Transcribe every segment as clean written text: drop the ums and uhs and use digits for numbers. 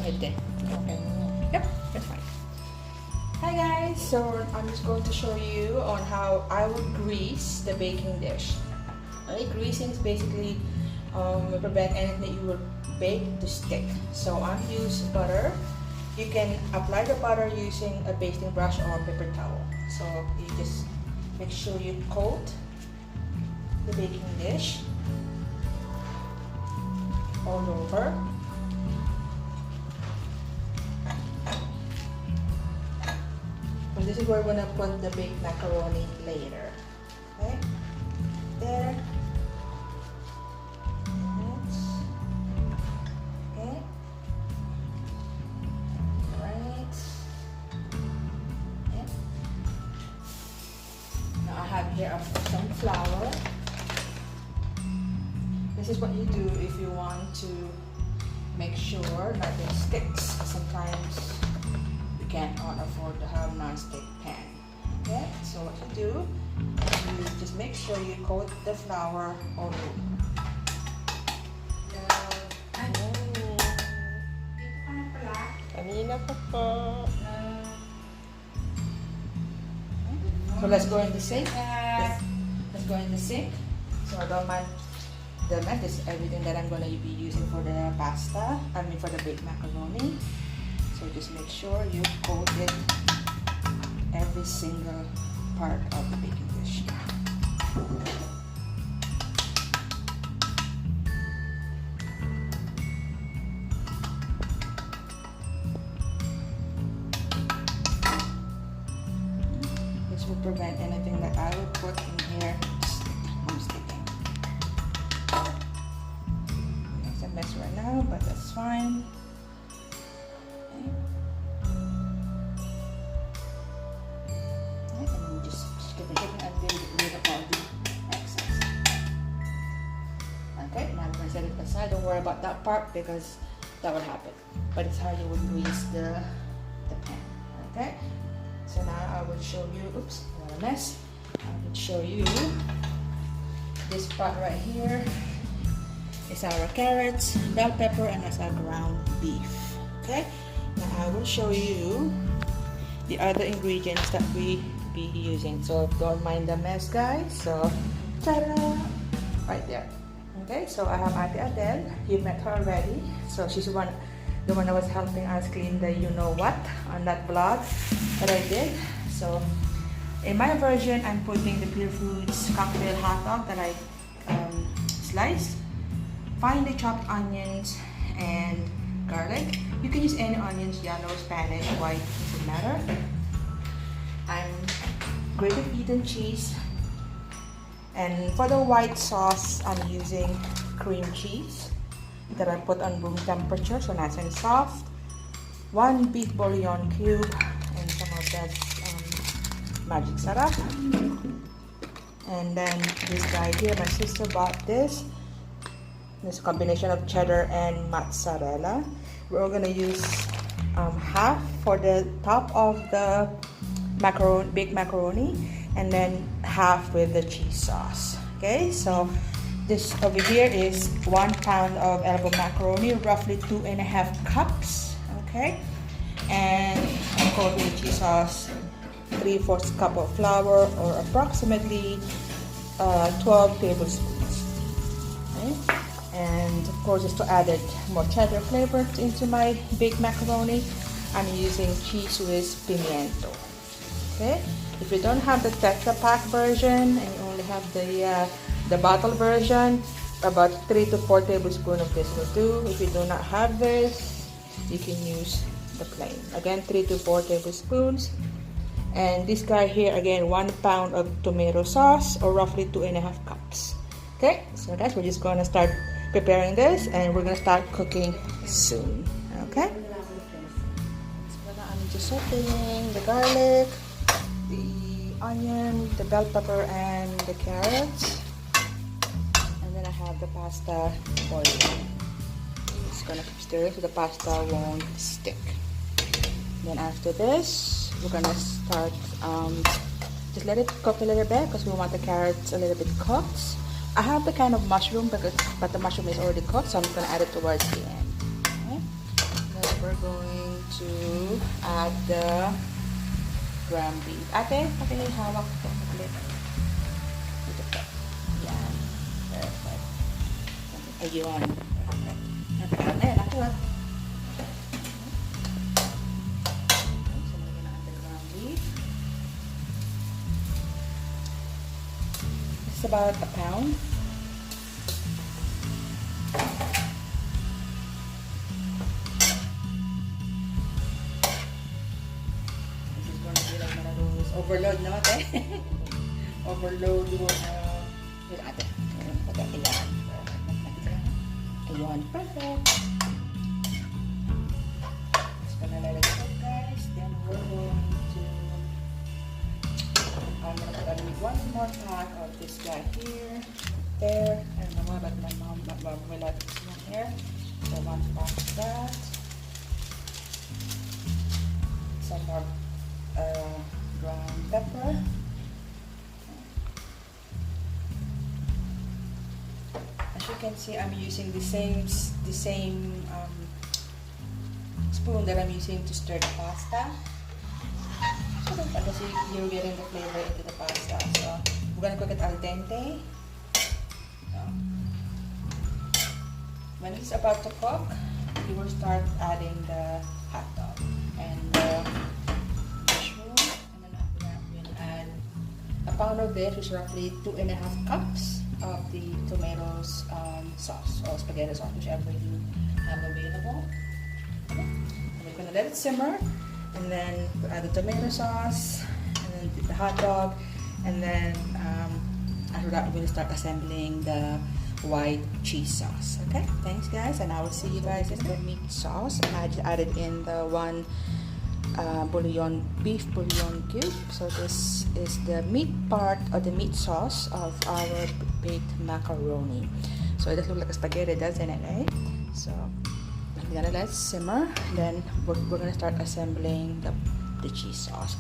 ahead then. Okay. Yep, that's fine. Hi guys, so I'm just going to show you on how I would grease the baking dish. Okay, greasing is basically prevent anything that you will bake to stick. So I'm using butter. You can apply the butter using a basting brush or a paper towel. So you just make sure you coat the baking dish all over. And this is where we're gonna put the baked macaroni later. Okay? There. Okay. Right. Okay. Now I have here some flour. This is what you do if you want to make sure nothing sticks. Sometimes you can't afford to have non-stick pan. Okay, so what you do, you just make sure you coat the flour all over. Kanina pa po. So let's go in the sink. Let's go in the sink. So I don't mind the mess. This is everything that I'm going to be using for the pasta. I mean for the baked macaroni. So just make sure you coat it every single part of the baking dish. This will prevent anything that I will put in here from sticking. It's a mess right now, but that's fine. Set it aside. Don't worry about that part because that will happen. But it's how you would grease the pan. Okay. So now I will show you. Oops, what a mess. I will show you this part right here. Is our carrots, bell pepper, and that's our ground beef. Okay. Now I will show you the other ingredients that we be using. So don't mind the mess, guys. So, ta-da! Right there. Okay, so I have Ate Adele. You met her already. So she's the one that was helping us clean the you-know-what on that vlog that I did. So in my version, I'm putting the Pure Foods cocktail hot dog that I sliced, finely chopped onions, and garlic. You can use any onions, yellow, Spanish, white, doesn't matter. I'm grated Eden cheese. And for the white sauce, I'm using cream cheese that I put on room temperature, so nice and soft. 1 beef bouillon cube and some of that magic syrup. And then this guy here, my sister bought this. This combination of cheddar and mozzarella. We're gonna use half for the top of the baked macaroni, and then half with the cheese sauce. Okay, so this over here is 1 pound of edible macaroni, roughly 2.5 cups. Okay, and of course with the cheese sauce, 3/4 cup of flour, or approximately 12 tablespoons. Okay, and of course just to add it more cheddar flavor into my baked macaroni, I'm using cheese whiz pimiento. Okay. If you don't have the Tetra Pak version and you only have the bottle version, about 3 to 4 tablespoons of this will do. If you do not have this, you can use the plain. Again, 3 to 4 tablespoons. And this guy here, again, 1 pound of tomato sauce, or roughly 2.5 cups. Okay, so guys, we're just gonna start preparing this, and we're gonna start cooking soon. Okay. So now I'm just sauteing the garlic, the onion, the bell pepper, and the carrots, and then I have the pasta boiling. Just gonna keep stirring so the pasta won't stick. Then after this, we're gonna start just let it cook a little bit because we want the carrots a little bit cooked. I have the kind of mushroom, but the mushroom is already cooked, so I'm just gonna add it towards the end. Okay. we're going to add the ground beef. Ate, pakihawak ko ulit. Ito po. Yan. Perfect. Ayun. Perfect. Nakakaroon na yan. Ako lang. So, lagyan na the ground beef. It's about a pound. Overload na ate. Overload yung ate. Ayan. Ayan. Perfect. Just gonna let it cook, guys. Then we're going to I'm gonna put one more pack of this guy here. There. I don't know why, but my mom will let this one here. So one pack of that. Some more ground pepper. As you can see, I'm using the same spoon that I'm using to stir the pasta. So kasi you're getting the flavor into the pasta. So we're gonna cook it al dente. When it's about to cook, you will start adding the hot dog and a pound of this is roughly 2.5 cups of the tomatoes sauce or spaghetti sauce, whichever you have available. Okay. And we're gonna let it simmer, and then we add the tomato sauce, and then the hot dog, and then after that we're gonna start assembling the white cheese sauce. Okay, thanks guys, and I will see you guys in the meat sauce. I just added in the one beef bouillon cube. So this is the meat part of the meat sauce of our baked macaroni. So it does look like a spaghetti, doesn't it, eh? So we're gonna let it simmer. Then we're gonna start assembling the cheese sauce.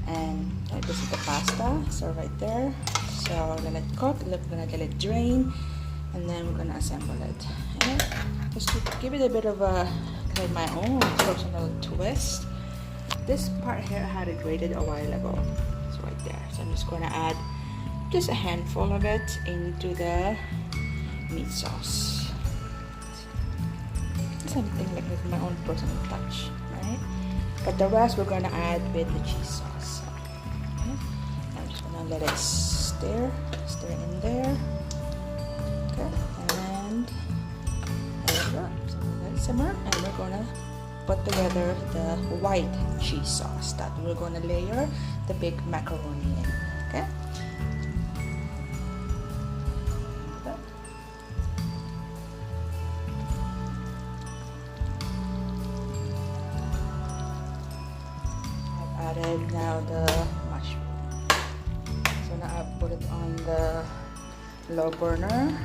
And this is the pasta. So right there. So we're gonna let it cook. We're gonna let it drain, and then we're gonna assemble it. And just to give it a bit of a my own personal twist. This part here I had it grated a while ago. So right there. So I'm just going to add just a handful of it into the meat sauce. Something like with my own personal touch, right? But the rest we're going to add with the cheese sauce. Okay. I'm just going to let it stir in there. Okay. And there we go. So let it simmer, and we're going to put together the white cheese sauce that we're going to layer the baked macaroni in. Okay. I've added now the mushroom. So now I put it on the low burner.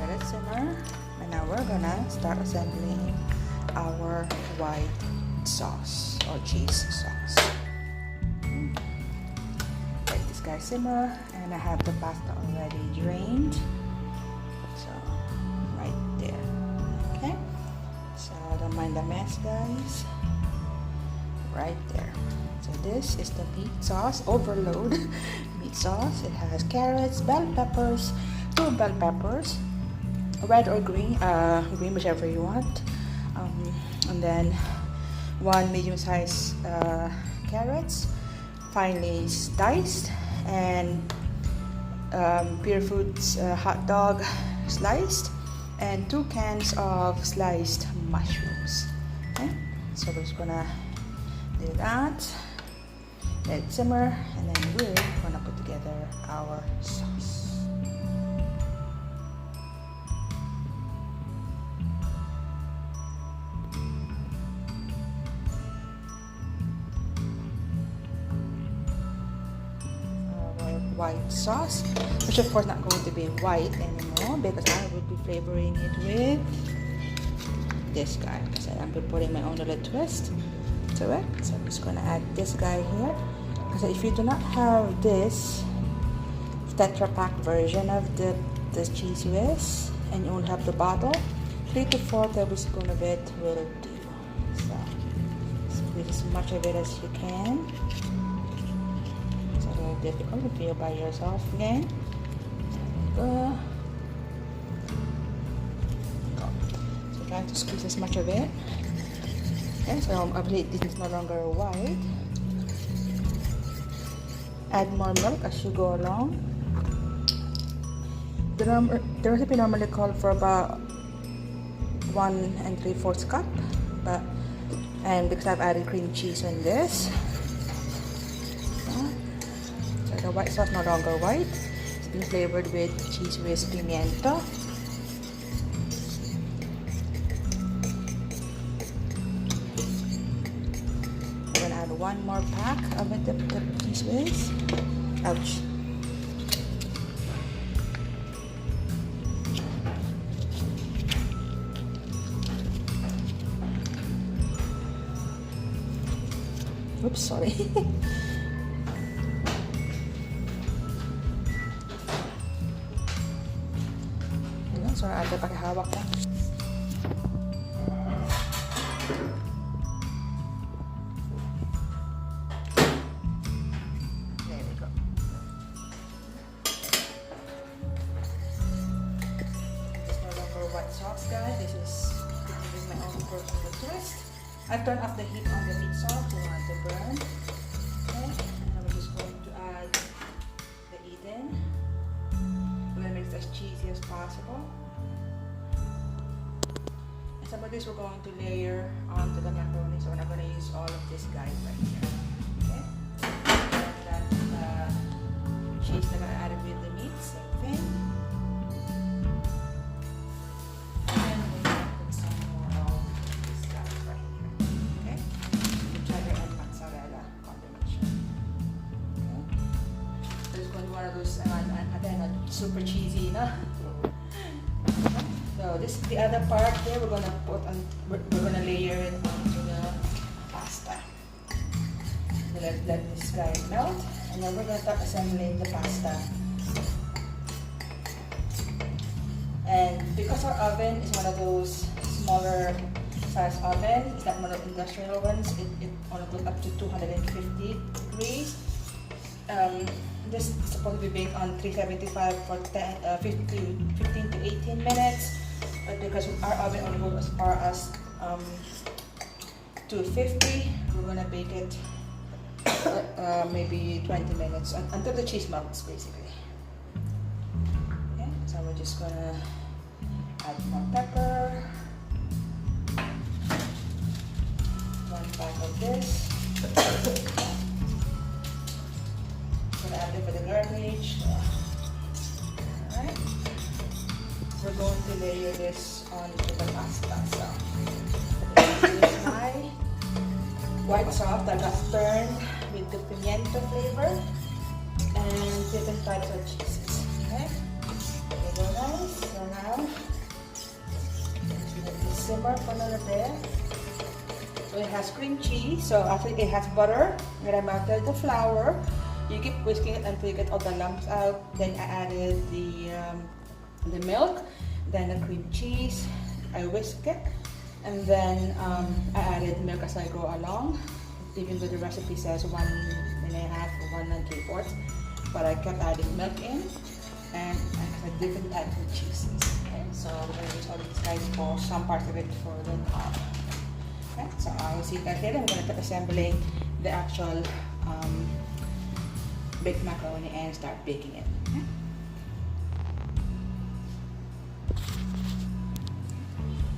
Let it simmer, and now we're gonna start assembling our white sauce or cheese sauce. Let this guy simmer, and I have the pasta already drained. So right there. Okay. So don't mind the mess, guys. Right there. So this is the meat sauce overload meat sauce. It has carrots, bell peppers, 2 bell peppers, red or green, whichever you want. And then 1 medium-sized carrots, finely diced, and Pure Foods hot dog sliced, and 2 cans of sliced mushrooms. Okay, so we're just gonna do that, let it simmer, and then we're gonna put together our sauce. White sauce, which of course not going to be white anymore because I will be flavoring it with this guy. So I'm putting my own little twist to it. So I'm just going to add this guy here. So if you do not have this Tetra Pak version of the cheese whiz and you only have the bottle, 3 to 4 tablespoons of it will do. So squeeze as much of it as you can. It's a little difficult if you're by yourself again. There we go. So try to squeeze as much of it. Okay, so I believe this is no longer white. Add more milk as you go along. The recipe normally called for about 1 3/4 cup, and because I've added cream cheese in this, so the white sauce no longer white. It's been flavored with cheese with pimiento. I'm gonna add 1 more pack of it, the cheese whiz. Ouch. Oops, sorry. Ayan, so natin pakihawak lang. There we go. This no longer white sauce, guys. This is with my own personal twist. I turned off the heat on the meat sauce to want to burn. Okay, and I'm just going to add the Eden. We're gonna make it as cheesy as possible. And some of this we're going to layer onto the macaroni, so we're not gonna use all of this guys right here. Okay, and that's cheese that I added with the meat, same thing. Super cheesy, no? So this is the other part there. We're gonna put on. We're gonna layer it onto the pasta. So let this guy melt, and then we're gonna start assembling the pasta. And because our oven is one of those smaller size ovens, it's not one of the industrial ones. It only goes up to 250 degrees. This is supposed to be baked on 375 for 15 to 18 minutes, but because our oven only goes as far as 250, we're gonna bake it maybe 20 minutes until the cheese melts, basically. Okay, so we're just gonna add more pepper, 1 pack of this. Add it for the garnish. Alright. We're going to layer this onto the pasta. So here's my white sauce that got turned with the pimiento flavor and different types of cheeses. Okay? Okay, go guys. So now let this simmer for a little bit. So it has cream cheese, so actually it has butter, and I melted the flour. You keep whisking it until you get all the lumps out. Then I added the milk, then the cream cheese. I whisk it, and then I added milk as I go along. Even though the recipe says 1 1/2 or 1 3/4, but I kept adding milk in, and I have different types of cheeses. Okay, so we're gonna use all these guys for some part of it for the top. Okay, so I will see you guys later. I'm gonna start assembling the actual baked macaroni and start baking it. Okay?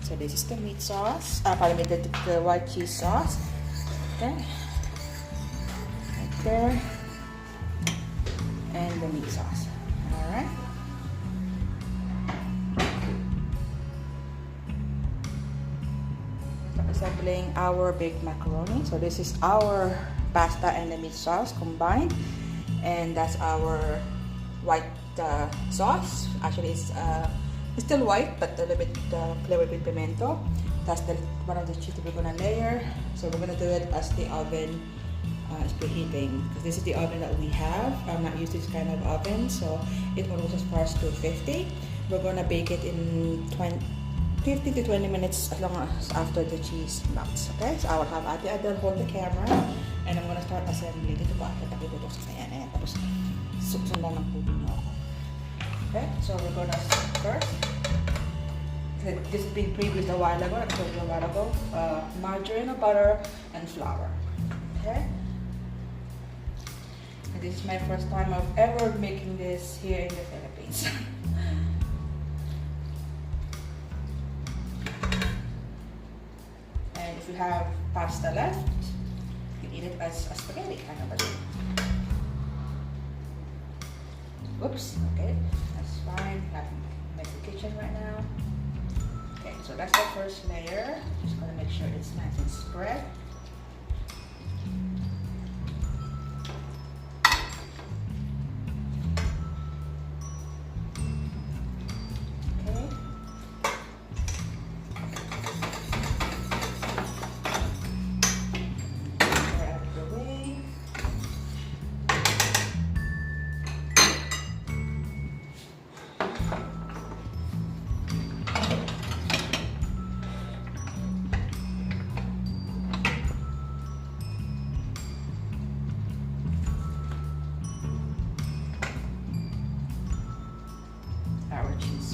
So this is the meat sauce. Pardon me, the white cheese sauce. Okay, right there, and the meat sauce. All right. Start assembling our baked macaroni. So this is our pasta and the meat sauce combined. And that's our white sauce. Actually, it's still white, but a little bit flavored with pimiento. That's one of the cheese that we're gonna layer. So we're gonna do it as the oven is preheating, because this is the oven that we have. I'm not used to this kind of oven, so it will go as far as 250. We're gonna bake it in 20 15 to 20 minutes as long as after the cheese melts. Okay? So I will have Ate Adele hold the camera and I'm gonna start assembling. Dito ba? Katabi ko sa kanya. Ayan. Tapos sundan ng puno niyo ako. Okay? So we're gonna start first. This has been previewed a while ago. I told you a while ago. Margarine, butter, and flour. Okay? And this is my first time of ever making this here in the Philippines. If you have pasta left, you can eat it as a spaghetti kind of a thing. Oops, okay, that's fine. I'm in the kitchen right now. Okay, so that's the first layer. Just gonna make sure it's nice and spread.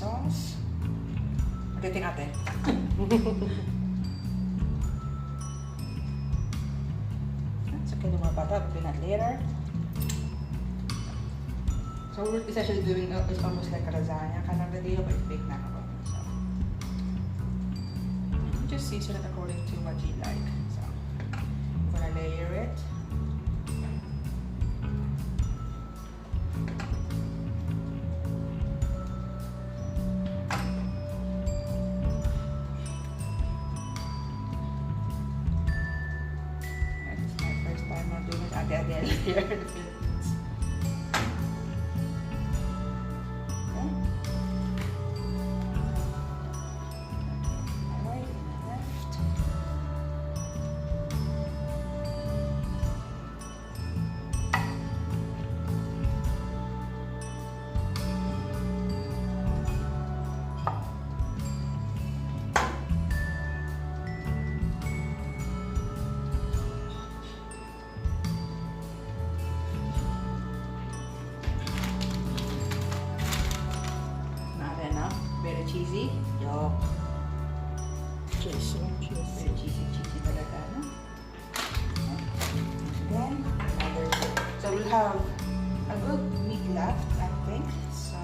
Sauce. What do you think, Ate? It's okay, more butter. We'll do that later. So we're essentially doing it's almost like a lasagna kind of a deal, but it's baked macaroni. So just season it according to what you like. So I'm gonna layer it. Here in the Philippines. Okay. Right, left. Cheesy. Yo. Cheesy. Very cheesy talaga, no? Then, so we'll have a good meat left, I think. So,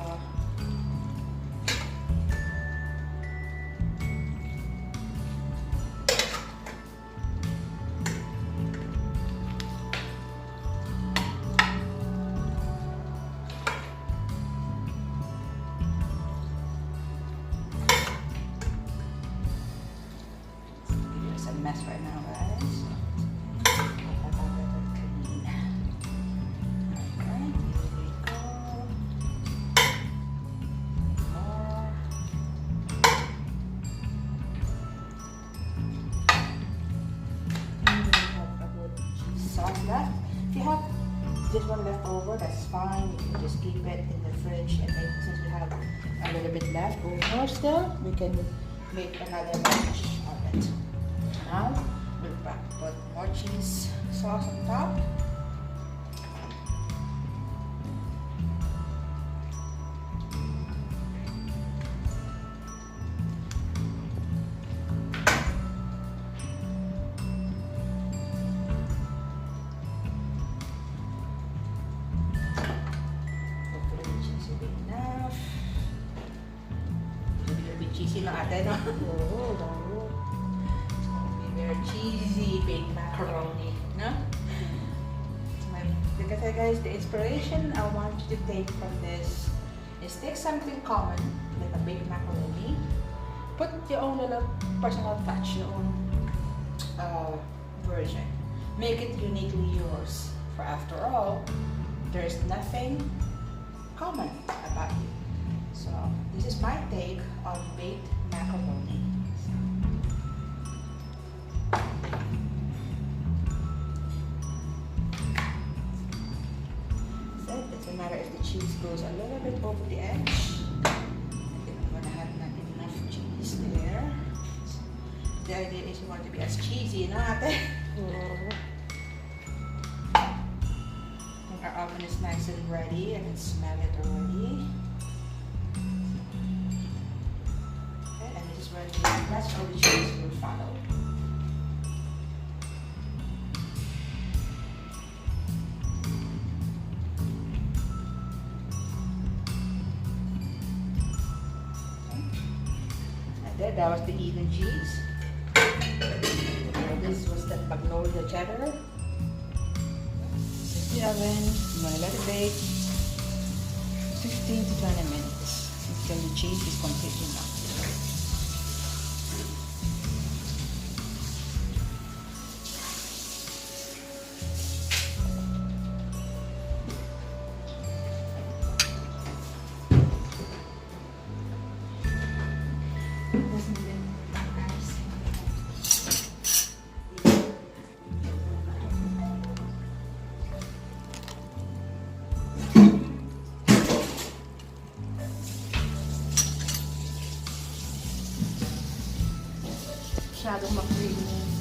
mess right now, guys. Clean. Okay, here we go. More. And we have a good cheese sauce left. If you have this one left over, that's fine. You can just keep it in the fridge, and maybe since we have a little bit left over still, we can make another batch of it. Now we'll put more cheese sauce on top. Hopefully the cheese will be enough. A little bit cheesy na ate, no? Very cheesy baked macaroni, no? Like I said, guys, the inspiration I want you to take from this is take something common, like a baked macaroni, put your own little personal touch, your own version. Make it uniquely yours. For after all, there's nothing common about you. So this is my take on baked macaroni. Doesn't matter if the cheese goes a little bit over the edge. I think I'm gonna have not enough cheese there. the idea is you want to be as cheesy, no, ate? Our oven is nice and ready. I can smell it already. Okay, and this is where the rest of the cheese will follow. Okay. That was the Eden cheese. This was the magnolia cheddar. The oven, I'm going to let it bake 15 to 20 minutes until the cheese is completely melted. Masyadong ma-creamy.